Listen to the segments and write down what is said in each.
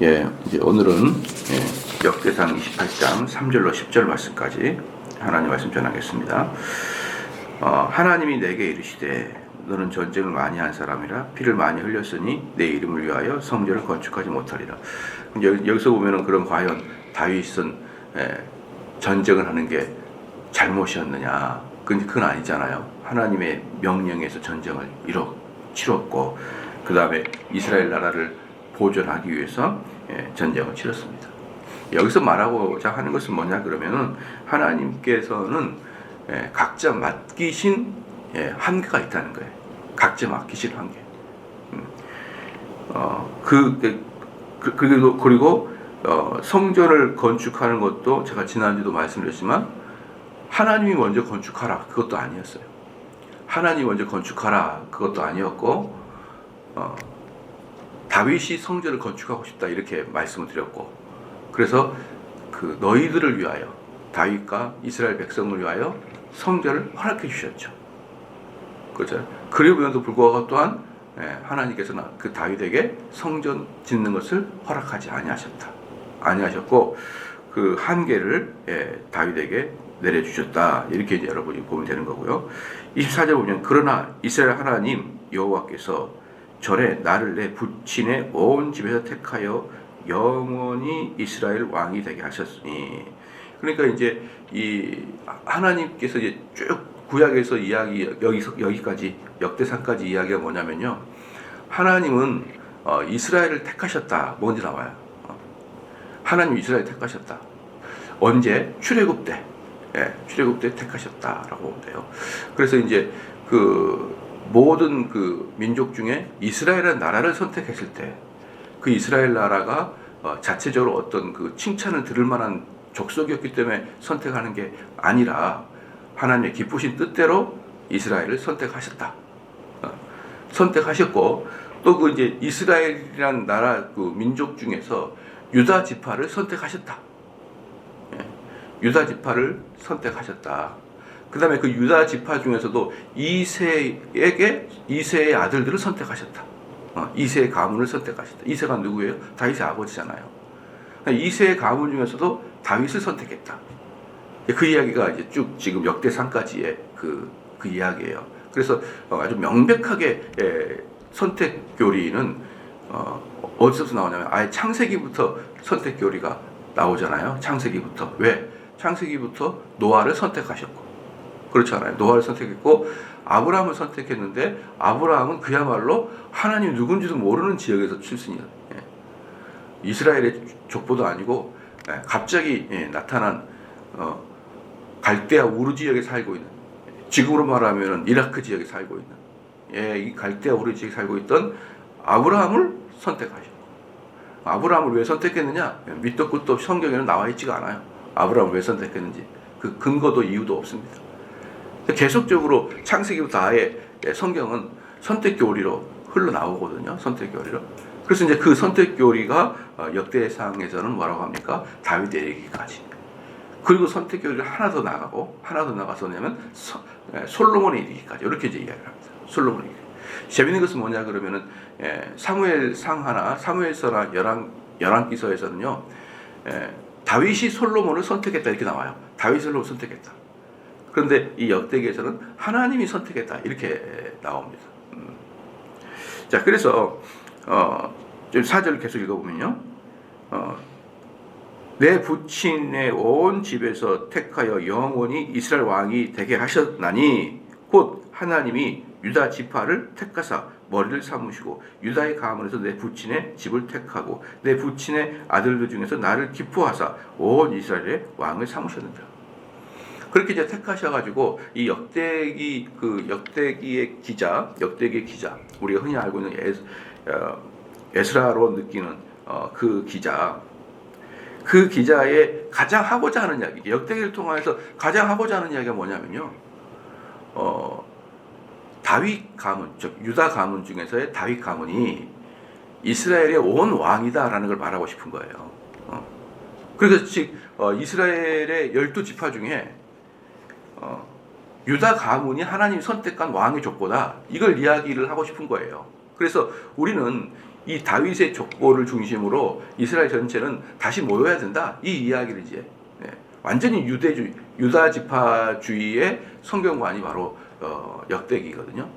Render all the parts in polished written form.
이제 오늘은 역대상 28장 3절로 10절 말씀까지 하나님 말씀 전하겠습니다. 하나님이 내게 이르시되 너는 전쟁을 많이 한 사람이라 피를 많이 흘렸으니 내 이름을 위하여 성전을 건축하지 못하리라. 여기서 보면은 그럼 과연 다윗은 전쟁을 하는 게 잘못이었느냐? 그건 아니잖아요. 하나님의 명령에서 전쟁을 치렀고 그 다음에 이스라엘 나라를 보존하기 위해서 전쟁을 치렀습니다. 여기서 말하고자 하는 것은 뭐냐 그러면은 하나님께서는 각자 맡기신 한계가 있다는 거예요. 각자 맡기신 한계. 그리고 성전을 건축하는 것도 제가 지난주도 말씀드렸지만 하나님이 먼저 건축하라 그것도 아니었어요. 하나님이 먼저 건축하라 그것도 아니었고 다윗이 성전을 건축하고 싶다 이렇게 말씀을 드렸고, 그래서 그 너희들을 위하여 다윗과 이스라엘 백성을 위하여 성전을 허락해 주셨죠. 그렇죠. 그리고도 불구하고 또한 하나님께서는 그 다윗에게 성전 짓는 것을 허락하지 아니하셨고 그 한계를 다윗에게 내려주셨다 이렇게 이제 여러분이 보면 되는 거고요. 24절 보면 그러나 이스라엘 하나님 여호와께서 전에 나를 내 부친의 온 집에서 택하여 영원히 이스라엘 왕이 되게 하셨으니, 그러니까 이제 이 하나님께서 이제 쭉 구약에서 여기까지 역대상까지 이야기가 뭐냐면요, 하나님은 이스라엘을 택하셨다 먼저 나와요. 하나님 이스라엘 택하셨다. 언제? 출애굽 때. 출애굽 때 택하셨다라고 보면 돼요. 그래서 이제 그 모든 그 민족 중에 이스라엘이라는 나라를 선택했을 때 그 이스라엘 나라가 자체적으로 어떤 그 칭찬을 들을 만한 족속이었기 때문에 선택하는 게 아니라 하나님의 기쁘신 뜻대로 이스라엘을 선택하셨다. 선택하셨고 또 그 이제 이스라엘이라는 나라 그 민족 중에서 유다 지파를 선택하셨다. 유다 지파를 선택하셨다. 그 다음에 그 유다 지파 중에서도 이새의 아들들을 선택하셨다. 이새의 가문을 선택하셨다. 이새가 누구예요? 다윗의 아버지잖아요. 이새의 가문 중에서도 다윗을 선택했다. 그 이야기가 이제 쭉 지금 역대상까지의 그 이야기예요. 그래서 아주 명백하게 선택 교리는 어디서 나오냐면 아예 창세기부터 선택 교리가 나오잖아요. 창세기부터. 왜? 창세기부터 노아를 선택하셨고, 그렇잖아요. 노아를 선택했고 아브라함을 선택했는데 아브라함은 그야말로 하나님 누군지도 모르는 지역에서 출신이에요. 이스라엘의 족보도 아니고 갑자기 나타난 갈대아 우르 지역에 살고 있는, 지금으로 말하면 이라크 지역에 살고 있는 이 갈대아 우르 지역에 살고 있던 아브라함을 선택하셨고, 아브라함을 왜 선택했느냐? 밑도 끝도 성경에는 나와 있지가 않아요. 아브라함을 왜 선택했는지 그 근거도 이유도 없습니다. 계속적으로 창세기부터 아예 성경은 선택 교리로 흘러나오거든요. 선택 교리로. 그래서 이제 그 선택 교리가 역대상에서는 뭐라고 합니까? 다윗에 이르기까지. 그리고 선택 교리를 하나 더 나가서냐면 솔로몬에 이르기까지. 이렇게 이제 이야기를 합니다. 솔로몬에 이르기. 재밌는 것은 뭐냐 그러면은 사무엘상하나 사무엘서나 열왕기서에서는요, 다윗이 솔로몬을 선택했다 이렇게 나와요. 다윗을 선택했다. 그런데 이 역대기에서는 하나님이 선택했다 이렇게 나옵니다. 자, 그래서 좀 4절 계속 읽어보면요, 내 부친의 온 집에서 택하여 영원히 이스라엘 왕이 되게 하셨나니 곧 하나님이 유다 지파를 택하사 머리를 삼으시고 유다의 가문에서 내 부친의 집을 택하고 내 부친의 아들들 중에서 나를 기뻐하사 온 이스라엘의 왕을 삼으셨는다. 그렇게 이제 택하셔가지고 이 역대기의 기자, 우리가 흔히 알고 있는 에스라로 느끼는 그 기자의 가장 하고자 하는 이야기, 역대기를 통해서 가장 하고자 하는 이야기가 뭐냐면요, 다윗 가문, 즉 유다 가문 중에서의 다윗 가문이 이스라엘의 온 왕이다라는 걸 말하고 싶은 거예요. 그래서 즉 이스라엘의 12지파 중에 유다 가문이 하나님 선택한 왕의 족보다 이걸 이야기를 하고 싶은 거예요. 그래서 우리는 이 다윗의 족보를 중심으로 이스라엘 전체는 다시 모여야 된다. 이 이야기를 이제 완전히 유다 지파주의의 성경관이 바로 역대기거든요.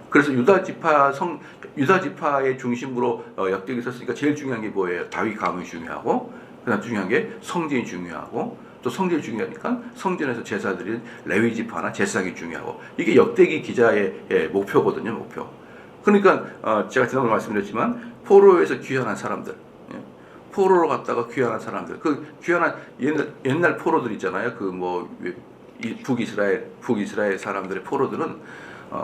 그래서 유다 지파의 중심으로 역대기 썼으니까 제일 중요한 게 뭐예요? 다윗 가문이 중요하고, 그다음 중요한 게 성전이 중요하고, 또 성전이 중요하니까 성전에서 제사드린 레위 지파나 제사장이 중요하고, 이게 역대기 기자의 목표거든요, 목표. 그러니까 제가 지난번에 말씀드렸지만 포로에서 귀환한 사람들, 포로로 갔다가 귀환한 사람들, 그 귀환한 옛날 포로들 있잖아요. 그 뭐 북이스라엘 사람들의 포로들은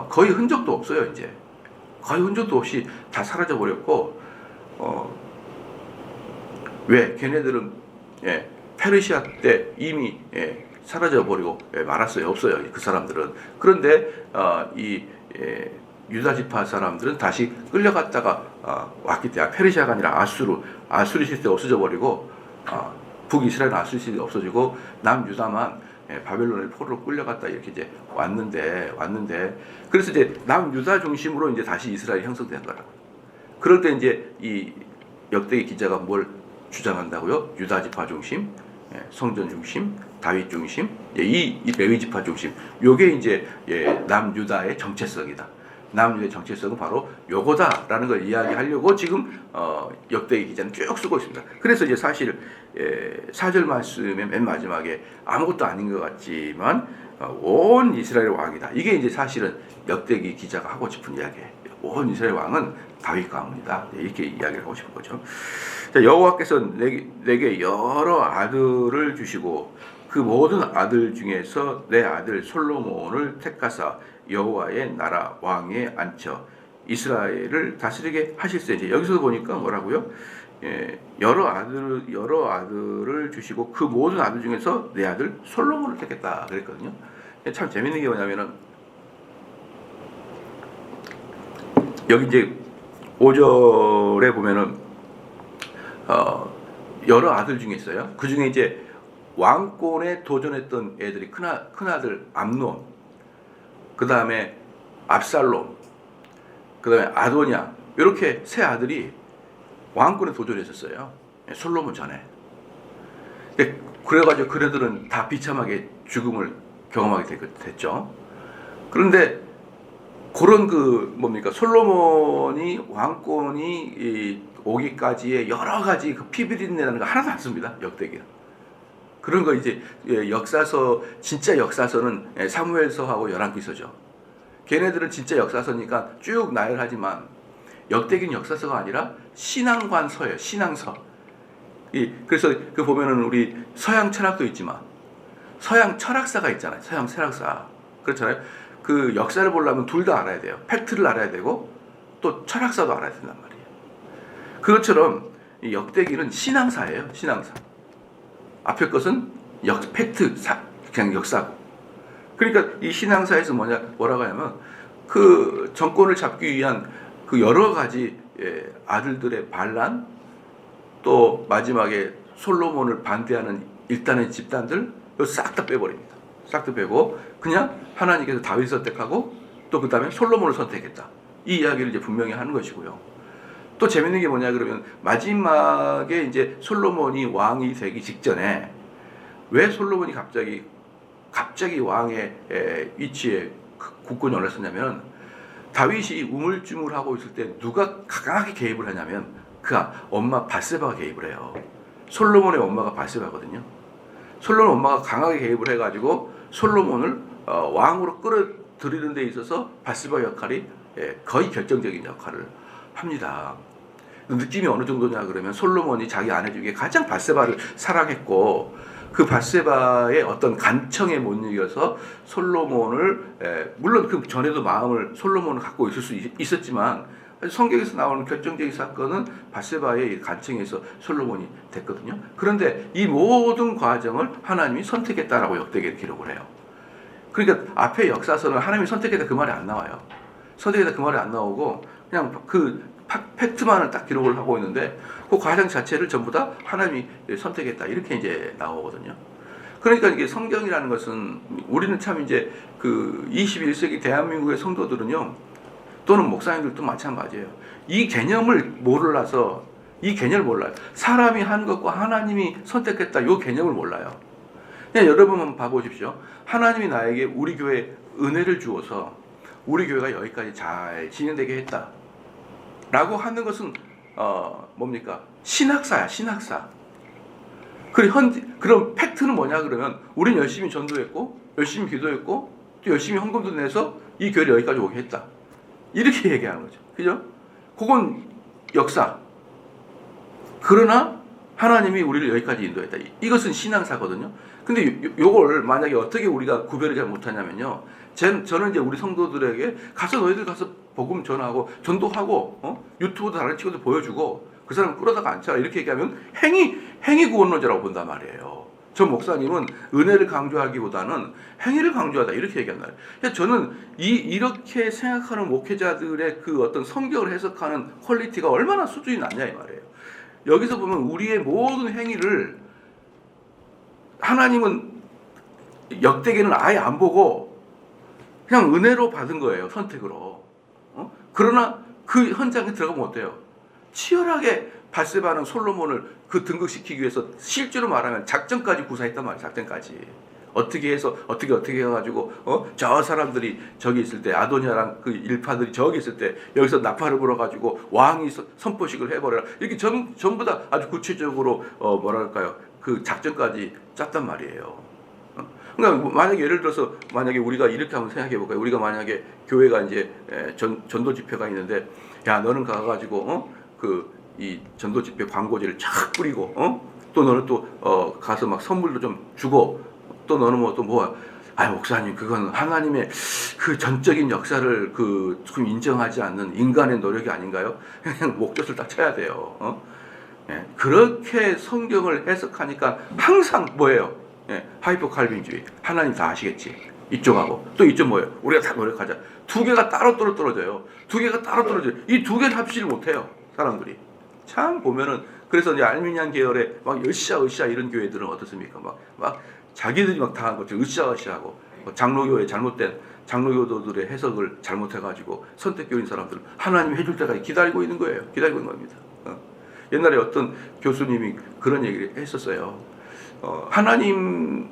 거의 흔적도 없어요. 이제 거의 흔적도 없이 다 사라져 버렸고, 왜 걔네들은 페르시아 때 이미 사라져 버리고 말았어요. 없어요. 그 사람들은. 그런데 이 유다 지파 사람들은 다시 끌려갔다가 왔기 때문에, 페르시아가 아니라 아수르 시대 없어져 버리고, 북이스라엘 아수르 시대 없어지고 남유다만 바벨론의 포로로 끌려갔다 이렇게 이제 왔는데 그래서 이제 남유다 중심으로 이제 다시 이스라엘이 형성된 거라. 그럴 때 이제 이 역대기 기자가 뭘 주장한다고요? 유다 지파 중심, 성전 중심, 다윗 중심, 이 레위 지파 중심. 요게 이제 남유다의 정체성이다. 남유다의 정체성은 바로 요거다라는 걸 이야기하려고 지금 역대기 기자는 쭉 쓰고 있습니다. 그래서 이제 사실 4절 말씀의 맨 마지막에 아무것도 아닌 것 같지만 온 이스라엘 왕이다. 이게 이제 사실은 역대기 기자가 하고 싶은 이야기예요. 온 이스라엘 왕은 다윗 가문이다. 이렇게 이야기를 하고 싶은 거죠. 자, 여호와께서 내게 여러 아들을 주시고 그 모든 아들 중에서 내 아들 솔로몬을 택하사 여호와의 나라 왕에 앉혀 이스라엘을 다스리게 하실세. 이제 여기서 보니까 뭐라고요? 여러 아들을 주시고 그 모든 아들 중에서 내 아들 솔로몬을 택했다 그랬거든요. 참 재밌는 게 뭐냐면은 여기 이제 5절에 보면은 여러 아들 중에 있어요. 그 중에 이제 왕권에 도전했던 애들이 큰아들 암논, 그 다음에 압살롬, 그 다음에 아도냐, 이렇게 세 아들이 왕권에 도전했었어요. 솔로몬 전에. 그래가지고 그네들은 다 비참하게 죽음을 경험하게 됐죠. 그런데 그런 솔로몬이 왕권이 오기까지의 여러 가지 그 피비린내라는 거 하나도 안 씁니다. 역대기는. 그런 거 이제 역사서, 진짜 역사서는 사무엘서하고 열왕기서죠. 걔네들은 진짜 역사서니까 쭉 나열하지만 역대기는 역사서가 아니라 신앙관서예요. 신앙서. 그래서 그 보면은 우리 서양 철학도 있지만 서양 철학사가 있잖아요. 서양 철학사. 그렇잖아요. 그 역사를 보려면 둘 다 알아야 돼요. 팩트를 알아야 되고 또 철학사도 알아야 된단 말이에요. 그것처럼 이 역대기는 신앙사예요. 신앙사. 앞에 것은 팩트, 그냥 역사고. 그러니까 이 신앙사에서 뭐라고 하냐면 그 정권을 잡기 위한 그 여러 가지 아들들의 반란, 또 마지막에 솔로몬을 반대하는 일단의 집단들 싹 다 빼버립니다. 싹 다 빼고 그냥 하나님께서 다윗을 선택하고 또 그 다음에 솔로몬을 선택했다. 이 이야기를 이제 분명히 하는 것이고요. 또 재밌는 게 뭐냐 그러면 마지막에 이제 솔로몬이 왕이 되기 직전에 왜 솔로몬이 갑자기 왕의 위치에 굳건히 올랐었냐면 다윗이 우물쭈물하고 있을 때 누가 강하게 개입을 하냐면 그 엄마 밧세바가 개입을 해요. 솔로몬의 엄마가 밧세바거든요. 솔로몬 엄마가 강하게 개입을 해가지고 솔로몬을 왕으로 끌어들이는 데 있어서 밧세바 역할이 거의 결정적인 역할을 합니다. 느낌이 어느 정도냐 그러면 솔로몬이 자기 아내 중에 가장 밧세바를 사랑했고 그 밧세바의 어떤 간청에 못 이겨서 솔로몬을 물론 그 전에도 마음을 솔로몬을 갖고 있을 수 있었지만 성경에서 나오는 결정적인 사건은 밧세바의 간청에서 솔로몬이 됐거든요. 그런데 이 모든 과정을 하나님이 선택했다라고 역대기에 기록을 해요. 그러니까 앞에 역사서는 하나님이 선택했다 그 말이 안 나와요. 선택했다 그 말이 안 나오고 그냥 그 팩트만을 딱 기록을 하고 있는데 그 과정 자체를 전부 다 하나님이 선택했다 이렇게 이제 나오거든요. 그러니까 이게 성경이라는 것은 우리는 참 이제 그 21세기 대한민국의 성도들은요 또는 목사님들도 마찬가지예요. 이 개념을 몰라서 이 개념을 몰라요. 사람이 한 것과 하나님이 선택했다 이 개념을 몰라요. 그냥 여러분 한번 봐보십시오. 하나님이 나에게 우리 교회에 은혜를 주어서 우리 교회가 여기까지 잘 진행되게 했다 라고 하는 것은 뭡니까? 신학사야, 신학사. 그럼 팩트는 뭐냐 그러면 우린 열심히 전도했고 열심히 기도했고 또 열심히 헌금도 내서 이 교회를 여기까지 오게 했다. 이렇게 얘기하는 거죠. 그죠? 그건 역사. 그러나 하나님이 우리를 여기까지 인도했다. 이것은 신앙사거든요. 근데 요걸 만약에 어떻게 우리가 구별을 잘 못하냐면요. 저는 이제 우리 성도들에게 가서 너희들 가서 복음 전하고 전도하고 유튜브도 다른 친구들 보여주고 그 사람 끌어다가 앉혀라 이렇게 얘기하면 행위 구원론자라고 본단 말이에요. 저 목사님은 은혜를 강조하기보다는 행위를 강조하다 이렇게 얘기한다. 저는 이렇게 생각하는 목회자들의 그 어떤 성경을 해석하는 퀄리티가 얼마나 수준이 낮냐 이 말이에요. 여기서 보면 우리의 모든 행위를 하나님은 역대기는 아예 안 보고 그냥 은혜로 받은 거예요. 선택으로. 그러나 그 현장에 들어가면 어때요? 치열하게 밧세바는 솔로몬을 그 등극시키기 위해서 실제로 말하면 작전까지 구사했단 말이에요. 작전까지. 어떻게 해서 어떻게 해가지고 저 사람들이 저기 있을 때 아도니아랑 그 일파들이 저기 있을 때 여기서 나팔을 불어가지고 왕이 선포식을 해버려라 이렇게 전부 다 아주 구체적으로 뭐랄까요 그 작전까지 짰단 말이에요. 그러니까 만약에 예를 들어서 만약에 우리가 이렇게 한번 생각해 볼까요? 우리가 만약에 교회가 이제 전도 집회가 있는데 야 너는 가가지고 이 전도 집회 광고지를 쫙 뿌리고 또 너는 또 가서 막 선물도 좀 주고 또 너는 목사님 그건 하나님의 그 전적인 역사를 좀 인정하지 않는 인간의 노력이 아닌가요? 그냥 목젖을 딱 쳐야 돼요. 예, 그렇게 성경을 해석하니까 항상 뭐예요? 예, 하이퍼 칼빈주의. 하나님 다 아시겠지. 이쪽하고 또 이쪽 뭐예요? 우리가 다 노력하자. 두 개가 따로 떨어져요. 두 개가 따로 떨어져요. 이 두 개는 합치질 못해요. 사람들이. 참 보면은 그래서 이제 알미니안 계열의 막 으쌰 이런 교회들은 어떻습니까? 막 자기들이 막 당한 거죠. 으쌰하고 장로교의 잘못된 장로교도들의 해석을 잘못해가지고 선택교인 사람들은 하나님 해줄 때까지 기다리고 있는 거예요. 기다리고 있는 겁니다. 옛날에 어떤 교수님이 그런 얘기를 했었어요. 하나님의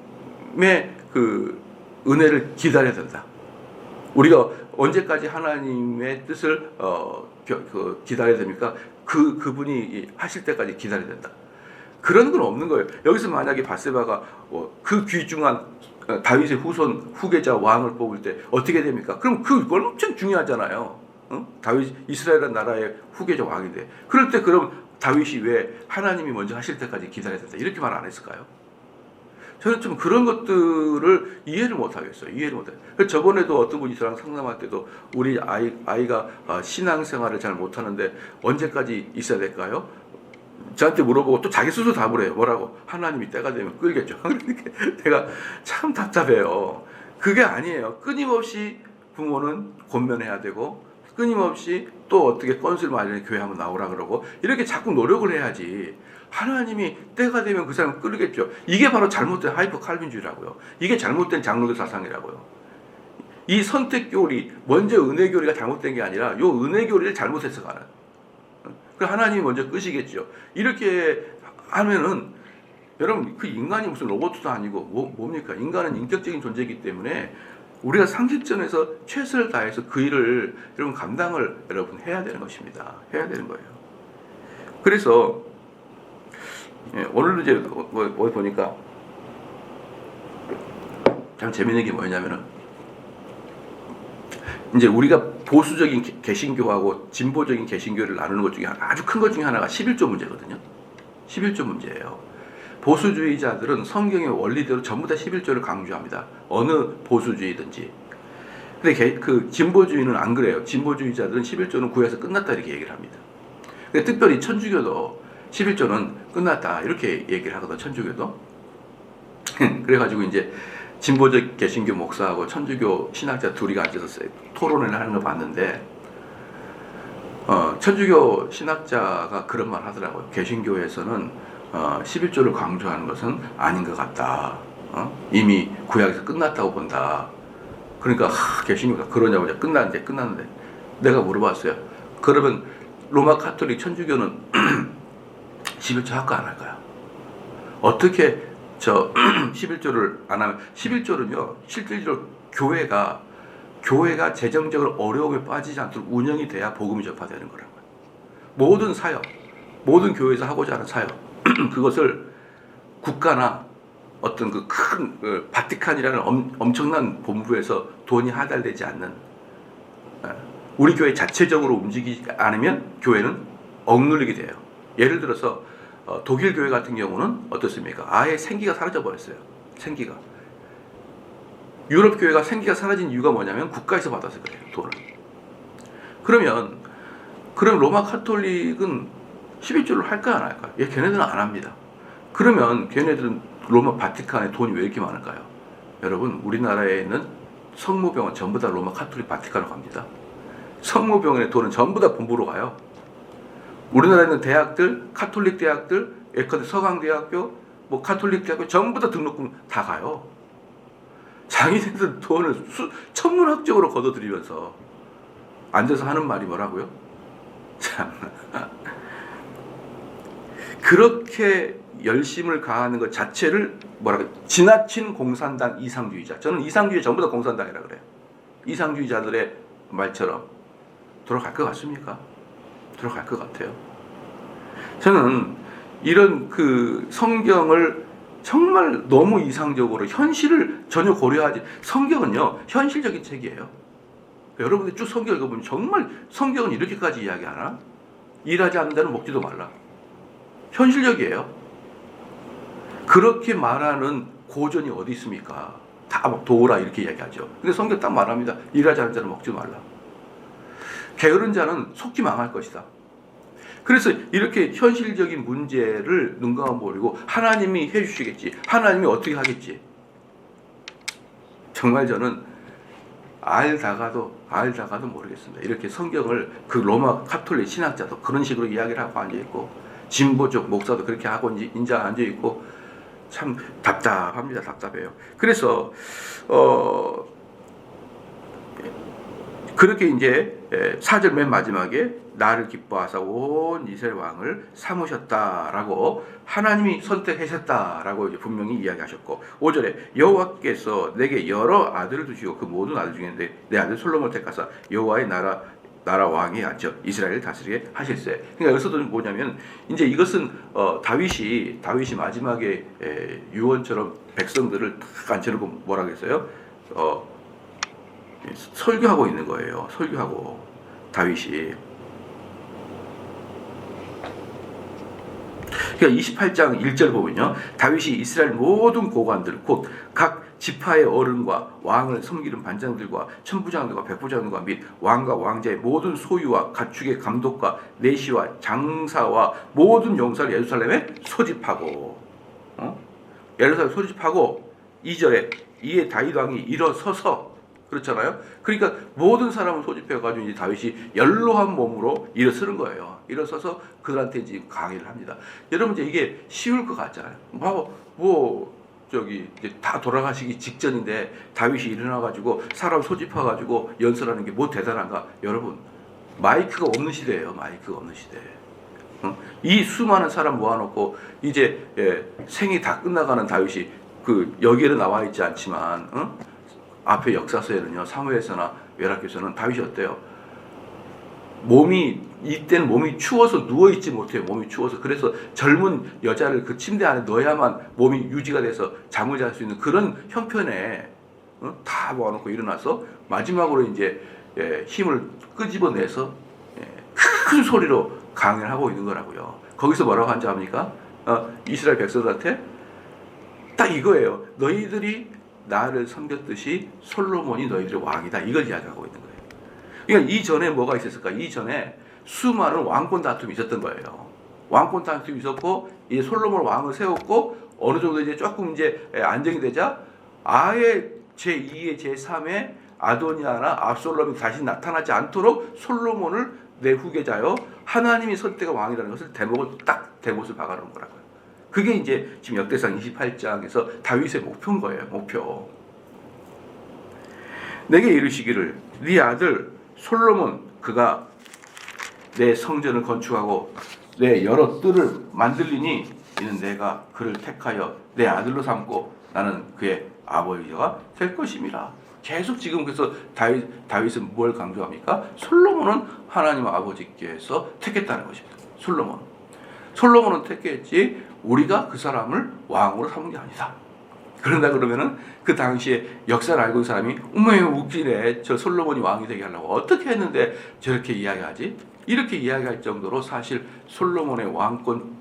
그 은혜를 기다려야 된다. 우리가 언제까지 하나님의 뜻을 기다려야 됩니까? 그분이 하실 때까지 기다려야 된다. 그런 건 없는 거예요. 여기서 만약에 밧세바가 그 귀중한 다윗의 후계자 왕을 뽑을 때 어떻게 됩니까? 그럼 그건 엄청 중요하잖아요. 다윗 이스라엘 나라의 후계자 왕인데 그럴 때 그럼 다윗이 왜 하나님이 먼저 하실 때까지 기다려야 된다 이렇게 말 안 했을까요? 저는 좀 그런 것들을 이해를 못 하겠어요. 이해를 못 해요. 저번에도 어떤 분이 저랑 상담할 때도 우리 아이가 신앙생활을 잘 못하는데 언제까지 있어야 될까요? 저한테 물어보고 또 자기 스스로 답을 해요. 뭐라고? 하나님이 때가 되면 끌겠죠. 내가 참 답답해요. 그게 아니에요. 끊임없이 부모는 권면해야 되고 끊임없이 또 어떻게 건술 마련해 교회 한번 나오라 그러고 이렇게 자꾸 노력을 해야지. 하나님이 때가 되면 그 사람 끌겠죠. 이게 바로 잘못된 하이퍼 칼빈주의라고요. 이게 잘못된 장로교 사상이라고요. 이 선택교리, 먼저 은혜교리가 잘못된 게 아니라 요 은혜교리를 잘못해서 가는. 그 하나님이 먼저 끄시겠죠. 이렇게 하면은 여러분 그 인간이 무슨 로봇도 아니고 뭡니까? 인간은 인격적인 존재이기 때문에 우리가 상식전에서 최선을 다해서 그 일을 여러분 감당을 여러분 해야 되는 것입니다. 해야 되는 거예요. 그래서 오늘도 이제 보니까 참 재밌는 게 뭐냐면은 이제 우리가 보수적인 개신교하고 진보적인 개신교를 나누는 것 중에 아주 큰 것 중에 하나가 11조 문제거든요. 11조 문제예요. 보수주의자들은 성경의 원리대로 전부 다 11조를 강조합니다. 어느 보수주의든지. 근데 그 진보주의는 안 그래요. 진보주의자들은 11조는 구약에서 끝났다 이렇게 얘기를 합니다. 근데 특별히 천주교도 11조는 끝났다 이렇게 얘기를 하거든. 천주교도. 그래가지고 이제 진보적 개신교 목사하고 천주교 신학자 둘이 앉아서 토론을 하는 걸 봤는데 천주교 신학자가 그런 말 하더라고요. 개신교에서는 11조를 강조하는 것은 아닌 것 같다. 이미 구약에서 끝났다고 본다. 그러니까 개신교가 그러냐고 끝났는데 내가 물어봤어요. 그러면 로마 가톨릭 천주교는 11조 할까 안 할까요? 어떻게 11조를 안 하면, 11조는요 실질적으로 교회가 재정적으로 어려움에 빠지지 않도록 운영이 돼야 복음이 전파되는 거라고요. 모든 사역, 모든 교회에서 하고자 하는 사역 그것을 국가나 어떤 그 큰 바티칸이라는 엄청난 본부에서 돈이 하달되지 않는, 우리 교회 자체적으로 움직이지 않으면 교회는 억눌리게 돼요. 예를 들어서 독일 교회 같은 경우는 어떻습니까? 아예 생기가 사라져 버렸어요. 생기가. 유럽 교회가 생기가 사라진 이유가 뭐냐면 국가에서 받아서 그래요. 돈을. 그럼 로마 카톨릭은 11조를 할까 안 할까요? 걔네들은 안 합니다. 그러면 걔네들은 로마 바티칸에 돈이 왜 이렇게 많을까요? 여러분, 우리나라에 있는 성모병원 전부 다 로마 카톨릭 바티칸으로 갑니다. 성모병원의 돈은 전부 다 본부로 가요. 우리나라에 있는 대학들, 카톨릭 대학들, 예컨대 서강대학교, 뭐 카톨릭 대학교 전부 다 등록금 다 가요. 자기네들 돈을 천문학적으로 걷어들이면서 앉아서 하는 말이 뭐라고요? 참, 그렇게 열심을 가하는 것 자체를 지나친 공산당 이상주의자. 저는 이상주의 전부 다 공산당이라 그래요. 이상주의자들의 말처럼 돌아갈 것 같습니까? 돌아갈 것 같아요. 저는 이런 그 성경을 정말 너무 이상적으로 현실을 전혀 고려하지, 성경은요 현실적인 책이에요. 여러분들 쭉 성경 읽어보면 정말 성경은 이렇게까지 이야기하나? 일하지 않는 데는 먹지도 말라. 현실적이에요. 그렇게 말하는 고전이 어디 있습니까? 다 막 도우라 이렇게 이야기하죠. 근데 성경 딱 말합니다. 일하지 않는 데는 먹지 말라. 게으른 자는 속기 망할 것이다. 그래서 이렇게 현실적인 문제를 눈 감아 버리고 하나님이 해주시겠지, 하나님이 어떻게 하겠지, 정말 저는 알다가도 모르겠습니다. 이렇게 성경을 그 로마 카톨릭 신학자도 그런 식으로 이야기를 하고 앉아있고, 진보적 목사도 그렇게 하고 인자 앉아있고, 참 답답합니다. 답답해요. 그래서 그렇게 이제 4절 맨 마지막에 나를 기뻐하사 온 이스라엘 왕을 삼으셨다라고 하나님이 선택하셨다라고 이제 분명히 이야기하셨고, 5절에 여호와께서 내게 여러 아들을 두시고 그 모든 아들 중에 내 아들 솔로몬을 택하사 여호와의 나라 왕에 앉혀 이스라엘을 다스리게 하실세. 그러니까 여기서도 뭐냐면 이제 이것은 다윗이 마지막에 유언처럼 백성들을 딱 앉혀놓고 뭐라 그랬어요? 설교하고 있는 거예요. 설교하고 다윗이. 그러니까 28장 1절 보면요, 다윗이 이스라엘 모든 고관들 곧 각 지파의 어른과 왕을 섬기는 반장들과 천부장들과 백부장들과 및 왕과 왕자의 모든 소유와 가축의 감독과 내시와 장사와 모든 용사를 예루살렘에 소집하고, 예루살렘 소집하고, 2절에 이에 다윗 왕이 일어서서, 그렇잖아요. 그러니까 모든 사람을 소집해가지고 이제 다윗이 연로한 몸으로 일어서는 거예요. 일어서서 그들한테 이제 강의를 합니다. 여러분, 이제 이게 쉬울 것 같잖아요. 이제 다 돌아가시기 직전인데 다윗이 일어나가지고 사람 소집해가지고 연설하는 게 뭐 대단한가? 여러분, 마이크가 없는 시대예요. 마이크가 없는 시대. 이 수많은 사람 모아놓고 이제 생이 다 끝나가는 다윗이 여기에는 나와 있지 않지만 앞에 역사서에는요, 사무엘서나 외락기서는 다윗이 어때요? 이때는 몸이 추워서 누워있지 못해요. 몸이 추워서. 그래서 젊은 여자를 그 침대 안에 넣어야만 몸이 유지가 돼서 잠을 잘 수 있는 그런 형편에 다 모아놓고 일어나서 마지막으로 이제 힘을 끄집어내서 큰 소리로 강연을 하고 있는 거라고요. 거기서 뭐라고 한지 압니까? 이스라엘 백성들한테 딱 이거예요. 너희들이 나를 섬겼듯이 솔로몬이 너희들의 왕이다. 이걸 이야기하고 있는 거예요. 그러니까 이전에 뭐가 있었을까? 이전에 수많은 왕권 다툼이 있었던 거예요. 왕권 다툼이 있었고, 이제 솔로몬 왕을 세웠고, 어느 정도 이제 조금 이제 안정이 되자, 아예 제2의 제3의 아도니아나 압살롬이 다시 나타나지 않도록 솔로몬을 내 후계자요, 하나님이 선택한 왕이라는 것을 대못을 박아놓은 거라고요. 그게 이제 지금 역대상 28장에서 다윗의 목표인 거예요. 목표. 내게 이르시기를 네 아들 솔로몬 그가 내 성전을 건축하고 내 여러 뜰을 만들리니 이는 내가 그를 택하여 내 아들로 삼고 나는 그의 아버지가 될 것임이라. 계속 지금 그래서 다윗은 뭘 강조합니까? 솔로몬은 하나님 아버지께서 택했다는 것입니다. 솔로몬은 택했지 우리가 그 사람을 왕으로 삼은 게 아니다. 그런다 그러면은 그 당시에 역사를 알고 있는 사람이 어머 웃기네, 저 솔로몬이 왕이 되게 하려고 어떻게 했는데 저렇게 이야기하지? 이렇게 이야기할 정도로 사실 솔로몬의 왕권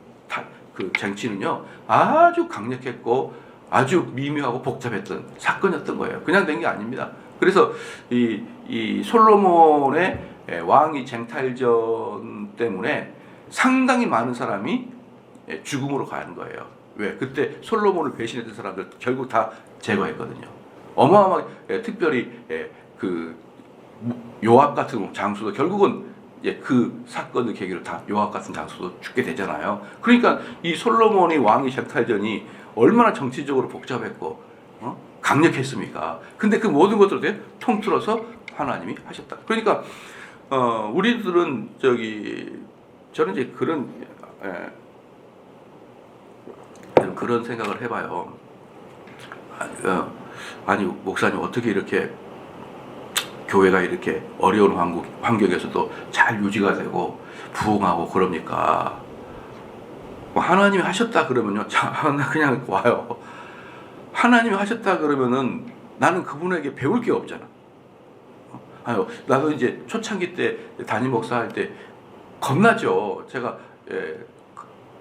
그 쟁취는요 아주 강력했고 아주 미묘하고 복잡했던 사건이었던 거예요. 그냥 된 게 아닙니다. 그래서 이 솔로몬의 왕위 쟁탈전 때문에 상당히 많은 사람이 죽음으로 가는 거예요. 왜? 그때 솔로몬을 배신했던 사람들 결국 다 제거했거든요. 어마어마하게 특별히 그 요압 같은 장수도 결국은 그 사건을 계기로 다 요압 같은 장수도 죽게 되잖아요. 그러니까 이 솔로몬의 왕위 쟁탈전이 얼마나 정치적으로 복잡했고 강력했습니까? 근데 그 모든 것들을 통틀어서 하나님이 하셨다. 그러니까 우리들은 저는 이제 그런 생각을 해봐요. 아니 목사님 어떻게 이렇게 교회가 이렇게 어려운 환경에서도 잘 유지가 되고 부흥하고 그럽니까? 하나님이 하셨다 그러면요, 나 그냥 와요. 하나님이 하셨다 그러면은 나는 그분에게 배울 게 없잖아. 나도 이제 초창기 때 담임 목사 할 때 겁나죠. 제가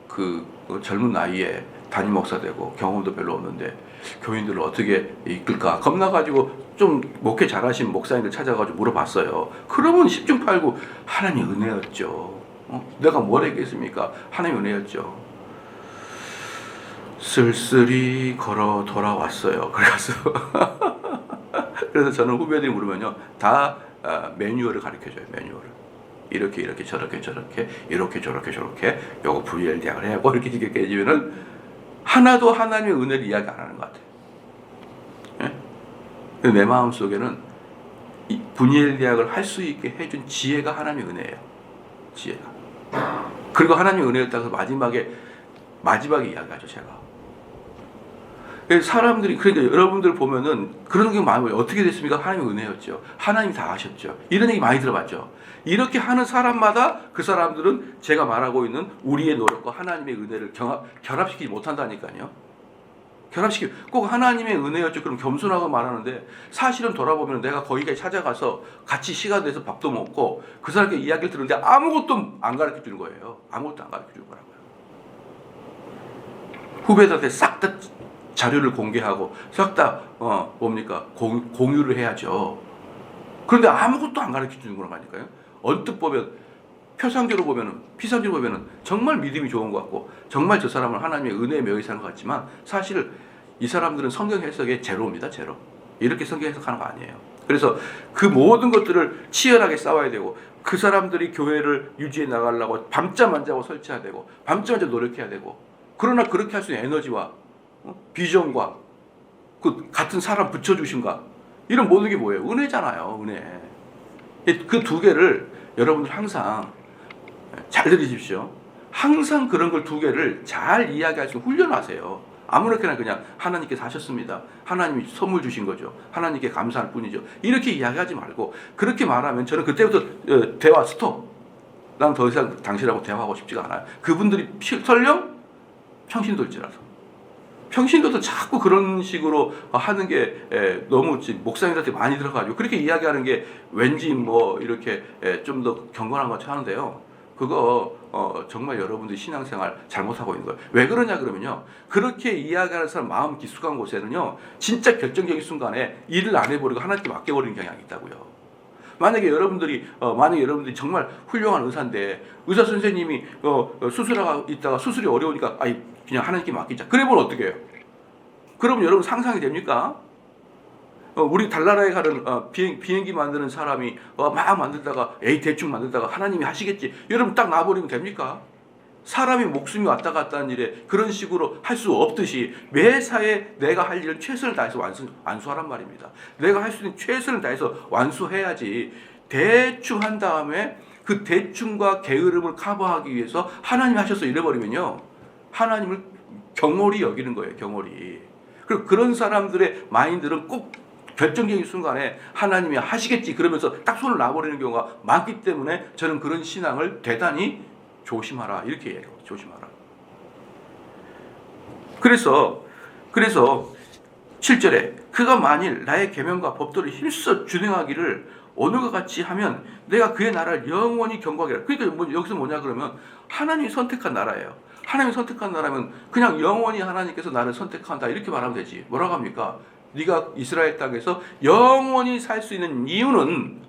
그 젊은 나이에 담임 목사 되고 경험도 별로 없는데 교인들을 어떻게 이끌까 겁나가지고 좀 목회 잘하신 목사님들 찾아가지고 물어봤어요. 그러면 10중 8구 하나님 은혜였죠. 내가 뭘 했겠습니까? 하나님 은혜였죠. 쓸쓸히 걸어 돌아왔어요. 그래서 저는 후배들이 물으면요 다 매뉴얼을 가르쳐줘요. 매뉴얼을. 이렇게 저렇게 이렇게 요거 VL 대학을 해야고 이렇게 해주면은 하나도 하나님의 은혜를 이야기 안 하는 것 같아요. 예? 내 마음 속에는 이 VL 대학을 할 수 있게 해준 지혜가 하나님의 은혜예요. 지혜가. 그리고 하나님의 은혜에 따라서 마지막에 이야기하죠. 제가. 사람들이 그러니까 여러분들 보면은 그런 게 많아요. 어떻게 됐습니까? 하나님의 은혜였죠. 하나님이 다 하셨죠. 이런 얘기 많이 들어봤죠. 이렇게 하는 사람마다 그 사람들은 제가 말하고 있는 우리의 노력과 하나님의 은혜를 결합시키지 못한다니까요. 꼭 하나님의 은혜였죠. 그럼 겸손하고 말하는데 사실은 돌아보면 내가 거기까지 찾아가서 같이 시간 내서 밥도 먹고 그 사람께 이야기를 들었는데 아무것도 안 가르쳐 주는 거예요. 아무것도 안 가르쳐 주는 거라고요. 후배들한테 싹 다 자료를 공개하고 싹 다 공유를 해야죠. 그런데 아무것도 안 가르쳐 주는 거라니까요. 언뜻 보면 피상적으로 보면은 정말 믿음이 좋은 것 같고 정말 저 사람은 하나님의 은혜에 매여 사는 것 같지만 사실 이 사람들은 성경 해석의 제로입니다. 제로. 이렇게 성경 해석하는 거 아니에요. 그래서 그 모든 것들을 치열하게 싸워야 되고 그 사람들이 교회를 유지해 나가려고 밤잠 안 자고 설치해야 되고 밤잠 안 자고 노력해야 되고 그러나 그렇게 할 수 있는 에너지와 비전과 그 같은 사람 붙여주신가 이런 모든 게 뭐예요? 은혜잖아요. 은혜. 그 두 개를 여러분들 항상 잘 들으십시오. 항상 그런 걸 두 개를 잘 이야기할 수 있는 훈련하세요. 아무렇게나 그냥 하나님께서 하셨습니다. 하나님이 선물 주신 거죠. 하나님께 감사할 뿐이죠. 이렇게 이야기하지 말고 그렇게 말하면 저는 그때부터 대화 스톱. 난 더 이상 당신하고 대화하고 싶지가 않아요. 그분들이 설령 평신도일지라서. 평신도도 자꾸 그런 식으로 하는 게 너무 목사님들한테 많이 들어가지고 그렇게 이야기하는 게 왠지 이렇게 좀 더 경건한 것처럼 하는데요. 그거 정말 여러분들이 신앙생활 잘못하고 있는 거예요. 왜 그러냐 그러면요. 그렇게 이야기하는 사람 마음 깊숙한 곳에는요. 진짜 결정적인 순간에 일을 안 해버리고 하나님께 맡겨버리는 경향이 있다고요. 만약에 여러분들이 정말 훌륭한 의사인데 의사 선생님이 수술하고 있다가 수술이 어려우니까 그냥 하나님께 맡기자. 그래보면 어떻게 해요? 그러면 여러분 상상이 됩니까? 우리 달나라에 가는 비행기 만드는 사람이 막 만들다가 대충 만들다가 하나님이 하시겠지. 여러분 딱 놔버리면 됩니까? 사람이 목숨이 왔다 갔다 하는 일에 그런 식으로 할 수 없듯이 매사에 내가 할 일을 최선을 다해서 완수하란 말입니다. 내가 할 수 있는 최선을 다해서 완수해야지 대충 한 다음에 그 대충과 게으름을 커버하기 위해서 하나님이 하셨어 이래버리면요, 하나님을 경홀히 여기는 거예요. 경홀히. 그리고 그런 사람들의 마인드는 꼭 결정적인 순간에 하나님이 하시겠지 그러면서 딱 손을 놔버리는 경우가 많기 때문에 저는 그런 신앙을 대단히 조심하라 이렇게 얘기해요. 조심하라. 그래서 7절에 그가 만일 나의 계명과 법도를 힘써 준행하기를 오늘과 같이 하면 내가 그의 나라를 영원히 경고하게 하라. 그러니까 여기서 뭐냐 그러면 하나님이 선택한 나라예요. 하나님이 선택한 나라면 그냥 영원히 하나님께서 나를 선택한다 이렇게 말하면 되지. 뭐라고 합니까? 네가 이스라엘 땅에서 영원히 살 수 있는 이유는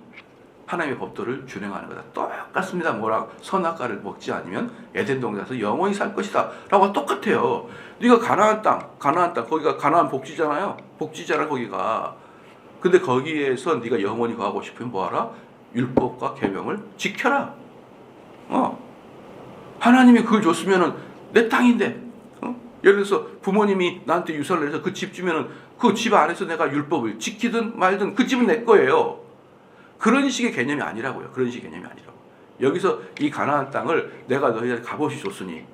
하나님의 법도를 준행하는 거다. 똑같습니다. 뭐라고? 선악과를 먹지 않으면 에덴 동산에서 영원히 살 것이다 라고 똑같아요. 네가 가나안 땅 거기가 가나안 복지잖아요. 복지잖아 거기가. 근데 거기에서 네가 영원히 거하고 싶으면 뭐하라? 율법과 계명을 지켜라. 하나님이 그걸 줬으면은 내 땅인데, 예를 들어서 부모님이 나한테 유산을 해서 그 집 주면은 그 집 안에서 내가 율법을 지키든 말든 그 집은 내 거예요. 그런 식의 개념이 아니라고요. 그런 식의 개념이 아니라고. 여기서 이 가나안 땅을 내가 너희한테 값없이 줬으니,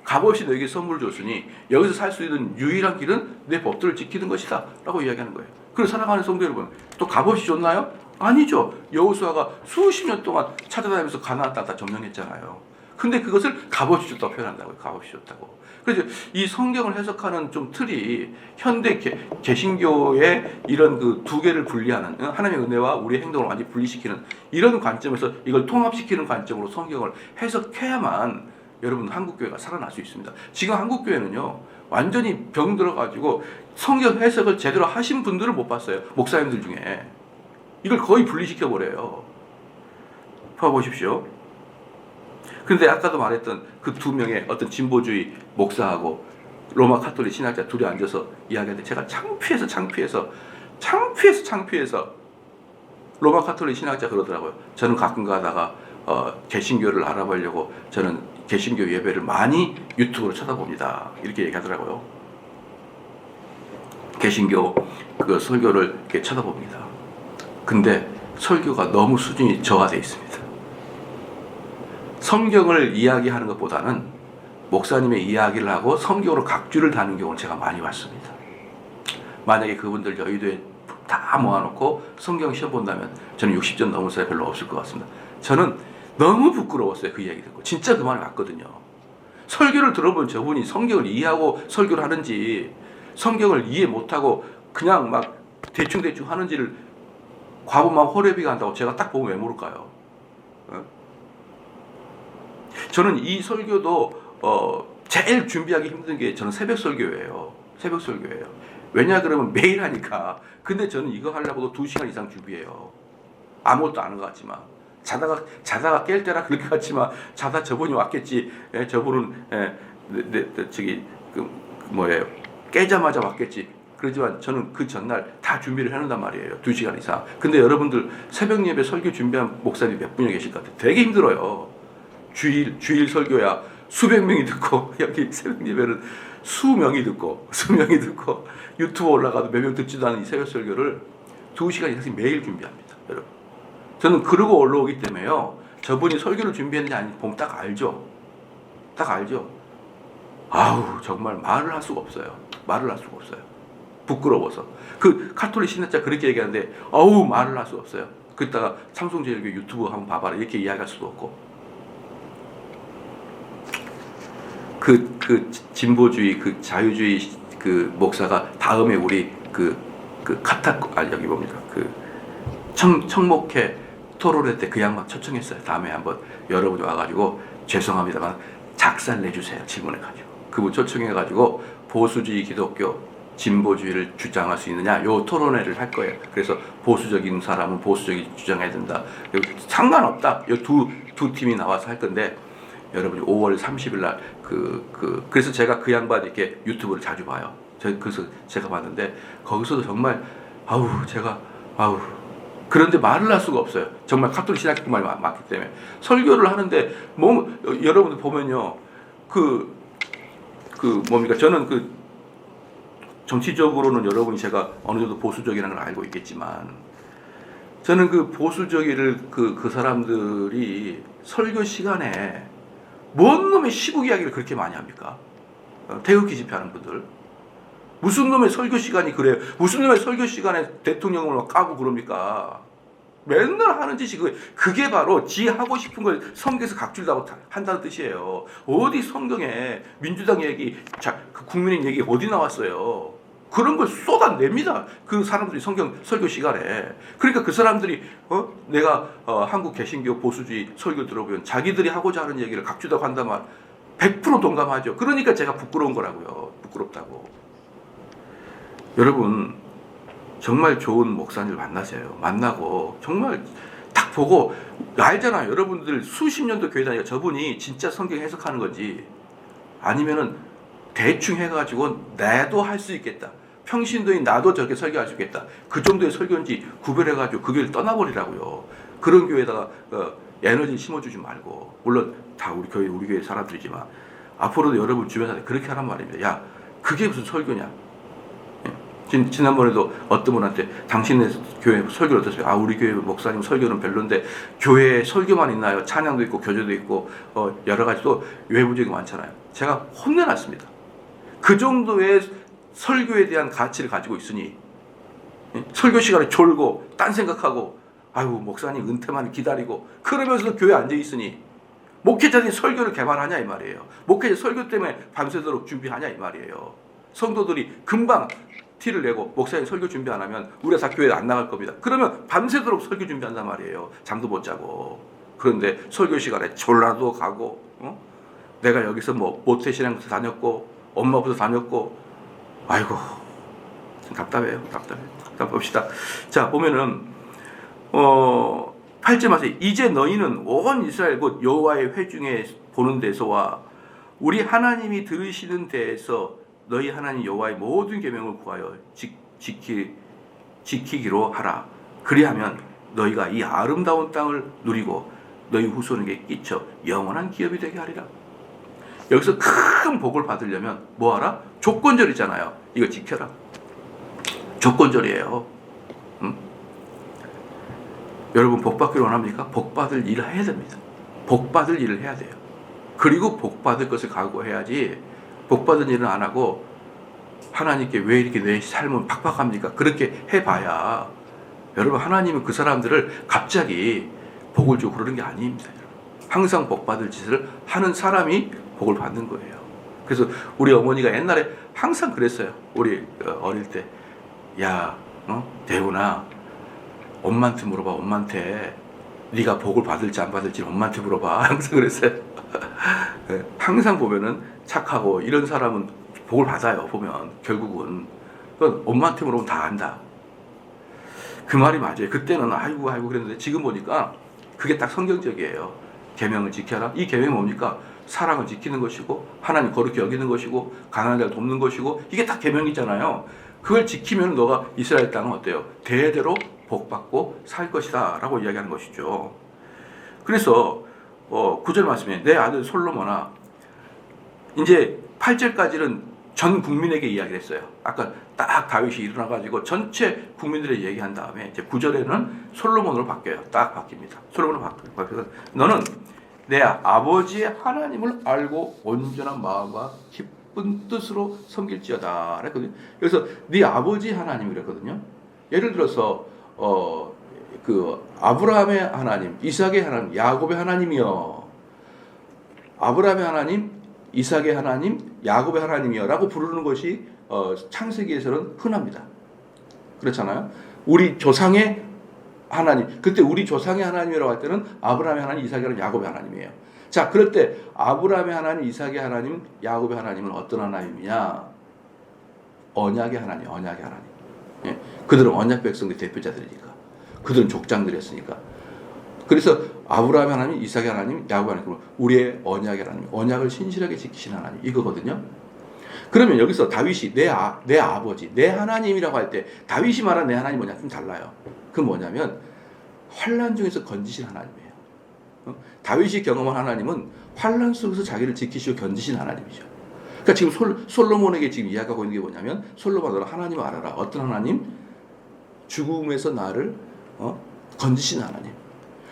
값없이 너에게 선물을 줬으니 여기서 살 수 있는 유일한 길은 내 법도를 지키는 것이다 라고 이야기하는 거예요. 그래서 살아가는 성도 여러분, 또 값없이 줬나요? 아니죠. 여호수아가 수십 년 동안 찾아다니면서 가나안 땅 다 점령했잖아요. 근데 그것을 값없이 줬다고 표현한다고요. 값없이 줬다고. 그래서 이 성경을 해석하는 좀 틀이 현대 개신교의 이런 그 두 개를 분리하는, 하나님의 은혜와 우리의 행동을 완전히 분리시키는 이런 관점에서 이걸 통합시키는 관점으로 성경을 해석해야만 여러분 한국교회가 살아날 수 있습니다. 지금 한국교회는요 완전히 병들어가지고 성경 해석을 제대로 하신 분들을 못 봤어요. 목사님들 중에. 이걸 거의 분리시켜버려요. 봐보십시오. 근데 아까도 말했던 그 두 명의 어떤 진보주의 목사하고 로마 카톨릭 신학자 둘이 앉아서 이야기하는데 제가 창피해서 로마 카톨릭 신학자 그러더라고요. 저는 가끔 가다가 개신교를 알아보려고 저는 개신교 예배를 많이 유튜브로 쳐다봅니다. 이렇게 얘기하더라고요. 개신교 그 설교를 이렇게 쳐다봅니다. 근데 설교가 너무 수준이 저하되어 있습니다. 성경을 이야기하는 것보다는 목사님의 이야기를 하고 성경으로 각주를 다는 경우를 제가 많이 봤습니다. 만약에 그분들 여의도에 다 모아놓고 성경 시험 본다면 저는 60점 넘을 사람이 별로 없을 것 같습니다. 저는 너무 부끄러웠어요. 그 이야기 듣고. 진짜 그 말이 맞거든요. 설교를 들어본 저분이 성경을 이해하고 설교를 하는지 성경을 이해 못하고 그냥 막 대충 하는지를 과부만 호레비가 한다고 제가 딱 보면 왜 모를까요? 저는 이 설교도 제일 준비하기 힘든 게 저는 새벽 설교예요. 왜냐 그러면 매일 하니까. 근데 저는 이거 하려고도 2시간 이상 준비해요. 아무것도 아는 것 같지만 자다가 깰 때라 그럴 것 같지만 자다 저분이 왔겠지. 저분은 깨자마자 왔겠지. 그렇지만 저는 그 전날 다 준비를 해놓는단 말이에요. 2시간 이상. 근데 여러분들 새벽 예배 설교 준비한 목사님이 몇 분이 계실 것 같아요. 되게 힘들어요. 주일 설교야 수백 명이 듣고 여기 새벽 예배는 수명이 듣고 유튜브 올라가도 몇 명 듣지도 않은 이 새벽 설교를 2시간 이상씩 매일 준비합니다. 여러분. 저는 그러고 올라오기 때문에요. 저분이 설교를 준비했는지 아닌지 보면 딱 알죠. 아우 정말 말을 할 수가 없어요. 부끄러워서. 그 카톨릭 신학자 그렇게 얘기하는데 아우 말을 할 수가 없어요. 그랬다가 삼성제일교 유튜브 한번 봐봐라 이렇게 이야기할 수도 없고. 그 진보주의 그 자유주의 그 목사가 다음에 우리 여기 뭡니까 청목회 토론회 때 그 양반 초청했어요. 다음에 한번 여러분이 와가지고 죄송합니다만 작살 내주세요. 질문해가지고 그분 초청해가지고 보수주의 기독교 진보주의를 주장할 수 있느냐 요 토론회를 할 거예요. 그래서 보수적인 사람은 보수적인 주장해야 된다. 상관없다. 요 두 팀이 나와서 할 건데 여러분이 5월 30일 날 그래서 제가 그 양반 이렇게 유튜브를 자주 봐요. 그래서 제가 봤는데 거기서도 정말 그런데 말을 할 수가 없어요. 정말 카톨릭 신학교 말이 맞기 때문에 설교를 하는데 여러분들 보면요 뭡니까 저는 정치적으로는 여러분이 제가 어느 정도 보수적이라는 걸 알고 있겠지만 저는 그 보수적이를 그 사람들이 설교 시간에 뭔 놈의 시국 이야기를 그렇게 많이 합니까? 태극기 집회하는 분들. 무슨 놈의 설교 시간이 그래요? 무슨 놈의 설교 시간에 대통령을 막 까고 그럽니까? 맨날 하는 짓이 그게 바로 지 하고 싶은 걸 성경에서 각질다고 한다는 뜻이에요. 어디 성경에 민주당 얘기, 그 국민의 얘기 어디 나왔어요? 그런 걸 쏟아냅니다. 그 사람들이 성경 설교 시간에. 그러니까 그 사람들이 내가 한국 개신교 보수주의 설교 들어보면 자기들이 하고자 하는 얘기를 각주다고 한다면 100% 동감하죠. 그러니까 제가 부끄러운 거라고요. 부끄럽다고. 여러분 정말 좋은 목사님을 만나세요. 만나고 정말 딱 보고 알잖아요. 여러분들 수십 년도 교회 다니까 저분이 진짜 성경 해석하는 건지 아니면은 대충 해가지고 나도 할 수 있겠다. 평신도인 나도 저렇게 설교할 수 있겠다. 그 정도의 설교인지 구별해가지고 그 교회를 떠나버리라고요. 그런 교회에다가 에너지 심어주지 말고. 물론 다 우리 교회 사람들이지만 앞으로도 여러분 주변에 그렇게 하란 말입니다. 야, 그게 무슨 설교냐. 지난번에도 어떤 분한테 당신네 교회 설교를 어떠세요? 아, 우리 교회 목사님 설교는 별론데 교회에 설교만 있나요? 찬양도 있고 교제도 있고 여러 가지 또 외부적인 게 많잖아요. 제가 혼내놨습니다. 그 정도의 설교에 대한 가치를 가지고 있으니 설교 시간에 졸고 딴 생각하고 아유 목사님 은퇴만 기다리고 그러면서도 교회에 앉아 있으니 목회자들이 설교를 개발하냐 이 말이에요. 목회자 설교 때문에 밤새도록 준비하냐 이 말이에요. 성도들이 금방 티를 내고 목사님 설교 준비 안 하면 우리가 다 교회 안 나갈 겁니다. 그러면 밤새도록 설교 준비한단 말이에요. 잠도 못 자고. 그런데 설교 시간에 졸라도 가고 내가 여기서 뭐 모태신앙부터 다녔고 엄마부터 다녔고 아이고 답답해요. 답답합시다. 자 보면은 8절 말씀 이제 너희는 온 이스라엘 곧 여호와의 회중에 보는 데서와 우리 하나님이 들으시는 데에서 너희 하나님 여호와의 모든 계명을 구하여 지키기로 하라. 그리하면 너희가 이 아름다운 땅을 누리고 너희 후손에게 끼쳐 영원한 기업이 되게 하리라. 여기서 큰 복을 받으려면 뭐하라? 조건절이잖아요. 이거 지켜라. 조건절이에요. 여러분 복 받기를 원합니까? 복 받을 일을 해야 됩니다. 복 받을 일을 해야 돼요. 그리고 복 받을 것을 각오해야지 복 받은 일은 안 하고 하나님께 왜 이렇게 내 삶은 팍팍합니까? 그렇게 해봐야 여러분 하나님은 그 사람들을 갑자기 복을 주고 그러는 게 아닙니다. 여러분. 항상 복 받을 짓을 하는 사람이 복을 받는 거예요. 그래서 우리 어머니가 옛날에 항상 그랬어요. 우리 어릴 때 야, 대훈아 엄마한테 물어봐. 엄마한테 네가 복을 받을지 안 받을지 엄마한테 물어봐. 항상 그랬어요. 항상 보면은 착하고 이런 사람은 복을 받아요. 보면 결국은 엄마한테 물어보면 다 안다. 그 말이 맞아요. 그때는 아이고 그랬는데 지금 보니까 그게 딱 성경적이에요. 계명을 지켜라. 이 계명이 뭡니까? 사랑을 지키는 것이고 하나님 거룩히 여기는 것이고 가난한 자를 돕는 것이고 이게 다 계명이잖아요. 그걸 지키면 너가 이스라엘 땅은 어때요? 대대로 복받고 살 것이다 라고 이야기하는 것이죠. 그래서 9절 말씀에 내 아들 솔로몬아, 이제 8절까지는 전 국민에게 이야기를 했어요. 아까 딱 다윗이 일어나가지고 전체 국민들에게 얘기한 다음에 이제 9절에는 솔로몬으로 바뀌어요. 딱 바뀝니다. 솔로몬으로 바뀌어서 너는 내 아버지의 하나님을 알고 온전한 마음과 기쁜 뜻으로 섬길지어다 그랬거든요. 그래서 네 아버지 하나님 그랬거든요. 예를 들어서 그 아브라함의 하나님, 이삭의 하나님, 야곱의 하나님이여. 아브라함의 하나님, 이삭의 하나님, 야곱의 하나님이여라고 부르는 것이 창세기에서는 흔합니다. 그렇잖아요. 우리 조상의 하나님, 그때 우리 조상의 하나님이라고 할 때는 아브라함의 하나님, 이삭의 하나님, 야곱의 하나님이에요. 자, 그럴 때 아브라함의 하나님, 이삭의 하나님, 야곱의 하나님은 어떤 하나님이냐? 언약의 하나님, 언약의 하나님. 예. 그들은 언약 백성의 대표자들이니까. 그들은 족장들이었으니까. 그래서 아브라함의 하나님, 이삭의 하나님, 야곱의 하나님, 우리의 언약의 하나님, 언약을 신실하게 지키신 하나님 이거거든요. 그러면 여기서 다윗이 내 아버지, 내 하나님이라고 할 때 다윗이 말한 내 하나님 뭐냐 좀 달라요. 그 뭐냐면 환난 중에서 건지신 하나님이에요. 다윗이 경험한 하나님은 환난 속에서 자기를 지키시고 견디신 하나님이죠. 그러니까 지금 솔로몬에게 지금 이야기하고 있는 게 뭐냐면 솔로몬 너는 하나님을 알아라. 어떤 하나님? 죽음에서 나를 건지시는 하나님.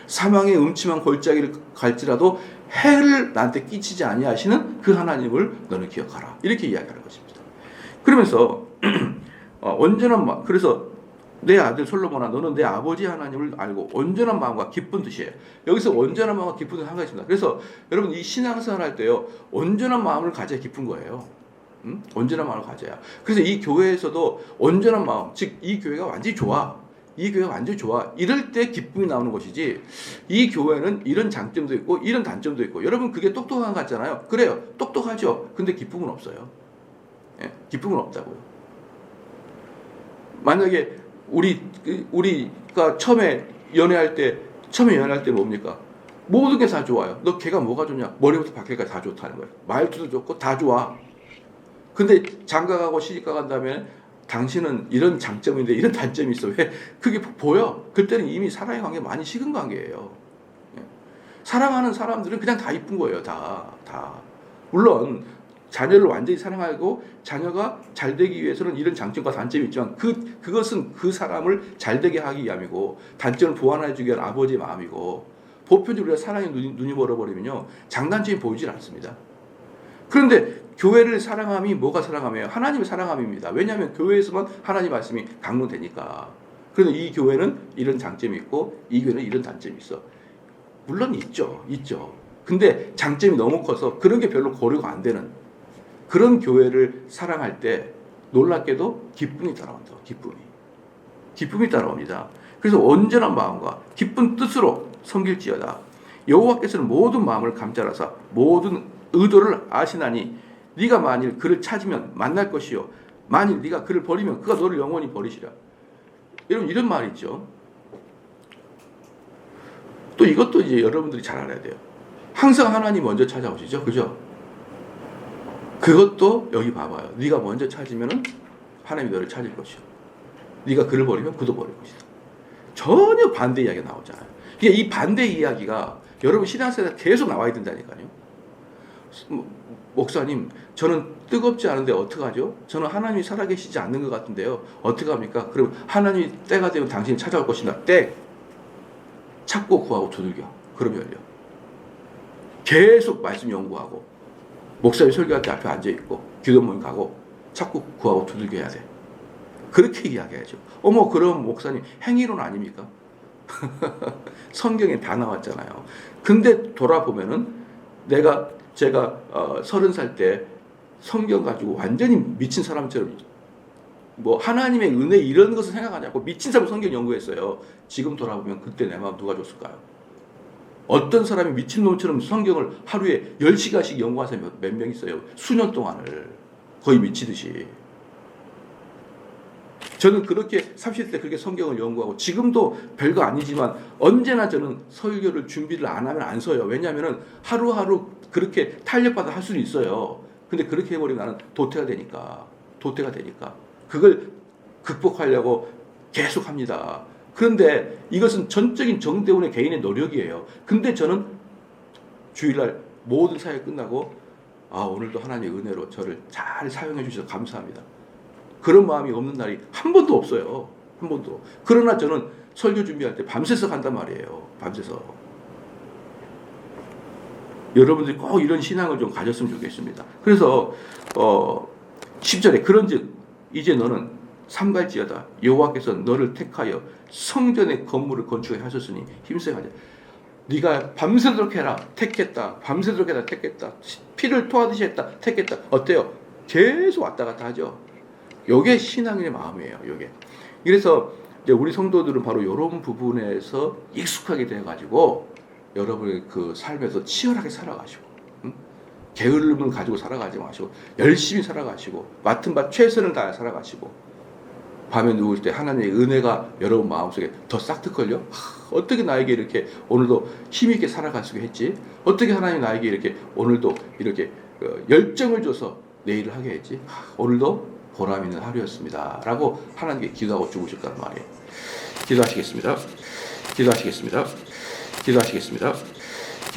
사망의 음침한 골짜기를 갈지라도 해를 나한테 끼치지 아니하시는 그 하나님을 너는 기억하라. 이렇게 이야기하는 것입니다. 그러면서 온전한 그래서 내 아들 솔로몬아 너는 내 아버지 하나님을 알고 온전한 마음과 기쁜 뜻이에요. 여기서 온전한 마음과 기쁜 뜻 한 가지 있습니다. 그래서 여러분 이 신앙생활 할 때요 온전한 마음을 가져야 기쁜 거예요. 온전한 마음을 가져야. 그래서 이 교회에서도 온전한 마음, 즉 이 교회가 완전히 좋아. 이 교회가 완전히 좋아. 이럴 때 기쁨이 나오는 것이지. 이 교회는 이런 장점도 있고 이런 단점도 있고. 여러분 그게 똑똑한 것 같잖아요. 그래요. 똑똑하죠. 근데 기쁨은 없어요. 예, 기쁨은 없다고요. 만약에 우리가 처음에 연애할 때 뭡니까? 모든 게 다 좋아요. 너 걔가 뭐가 좋냐? 머리부터 발끝까지 다 좋다는 거예요. 말투도 좋고 다 좋아. 근데 장가가고 시집가간 다음에 당신은 이런 장점인데 이런 단점이 있어. 왜? 그게 보여. 그때는 이미 사랑의 관계 많이 식은 관계예요. 사랑하는 사람들은 그냥 다 이쁜 거예요. 다. 물론 자녀를 완전히 사랑하고 자녀가 잘 되기 위해서는 이런 장점과 단점이 있지만 그것은 그 사람을 잘 되게 하기 위함이고 단점을 보완해 주기 위한 아버지의 마음이고 보편적으로 우리가 사랑에 눈이 멀어버리면요 장단점이 보이질 않습니다. 그런데 교회를 사랑함이 뭐가 사랑함이에요? 하나님의 사랑함입니다. 왜냐하면 교회에서만 하나님 말씀이 강론되니까. 그런데 이 교회는 이런 장점이 있고 이 교회는 이런 단점이 있어. 물론 있죠. 근데 장점이 너무 커서 그런 게 별로 고려가 안 되는 그런 교회를 사랑할 때 놀랍게도 기쁨이 따라온다. 기쁨이 따라옵니다. 그래서 온전한 마음과 기쁜 뜻으로 섬길지어다. 여호와께서는 모든 마음을 감찰하사 모든 의도를 아시나니 네가 만일 그를 찾으면 만날 것이요 만일 네가 그를 버리면 그가 너를 영원히 버리시라. 여러분 이런 말이 있죠. 또 이것도 이제 여러분들이 잘 알아야 돼요. 항상 하나님 먼저 찾아오시죠. 그죠? 그것도 여기 봐봐요. 네가 먼저 찾으면 하나님이 너를 찾을 것이요. 네가 그를 버리면 그도 버릴 것이다. 전혀 반대 이야기가 나오잖아요. 그러니까 이 반대 이야기가 여러분 신앙생활에 계속 나와야 된다니까요. 목사님, 저는 뜨겁지 않은데 어떡하죠? 저는 하나님이 살아계시지 않는 것 같은데요. 어떻게 합니까? 그럼 하나님이 때가 되면 당신이 찾아올 것이다. 때 찾고 구하고 두들겨. 그러면요. 계속 말씀 연구하고 목사님 설교할 때 앞에 앉아있고 기도 모임 가고 찾고 구하고 두들겨야 돼. 그렇게 이야기해야죠. 그럼 목사님 행위론 아닙니까? 성경에 다 나왔잖아요. 근데 돌아보면은 제가 30살 때 성경 가지고 완전히 미친 사람처럼 하나님의 은혜 이런 것을 생각하지 않고 미친 사람 성경 연구했어요. 지금 돌아보면 그때 내 마음 누가 줬을까요? 어떤 사람이 미친놈처럼 성경을 하루에 10시간씩 연구한 사람이 몇 명 있어요. 수년 동안을 거의 미치듯이. 저는 그렇게 30대 그렇게 성경을 연구하고 지금도 별거 아니지만 언제나 저는 설교를 준비를 안 하면 안 서요. 왜냐하면 하루하루 그렇게 탄력받아 할 수는 있어요. 근데 그렇게 해버리면 나는 도태가 되니까 그걸 극복하려고 계속 합니다. 그런데 이것은 전적인 정대훈의 개인의 노력이에요. 근데 저는 주일날 모든 사역이 끝나고 오늘도 하나님의 은혜로 저를 잘 사용해 주셔서 감사합니다. 그런 마음이 없는 날이 한 번도 없어요. 한 번도. 그러나 저는 설교 준비할 때 밤새서 간단 말이에요. 밤새서. 여러분들이 꼭 이런 신앙을 좀 가졌으면 좋겠습니다. 그래서 10절에 그런즉 이제 너는 삼갈지어다. 여호와께서 너를 택하여 성전의 건물을 건축해 하셨으니 힘써 하자. 네가 밤새도록 해라. 택했다. 밤새도록 해라. 택했다. 피를 토하듯이 했다. 택했다. 어때요? 계속 왔다 갔다 하죠. 요게 신앙인의 마음이에요. 요게. 그래서 이제 우리 성도들은 바로 이런 부분에서 익숙하게 돼가지고 여러분의 그 삶에서 치열하게 살아가시고, 게으름을 가지고 살아가지 마시고 열심히 살아가시고 맡은 바 최선을 다해 살아가시고 밤에 누울 때 하나님의 은혜가 여러분 마음속에 더 싹트걸요. 어떻게 나에게 이렇게 오늘도 힘있게 살아갈 수 했지? 어떻게 하나님 나에게 이렇게 오늘도 이렇게 열정을 줘서 내일을 하게 했지? 오늘도 보람 있는 하루였습니다. 라고 하나님께 기도하고 죽으셨단 말이에요. 기도하시겠습니다.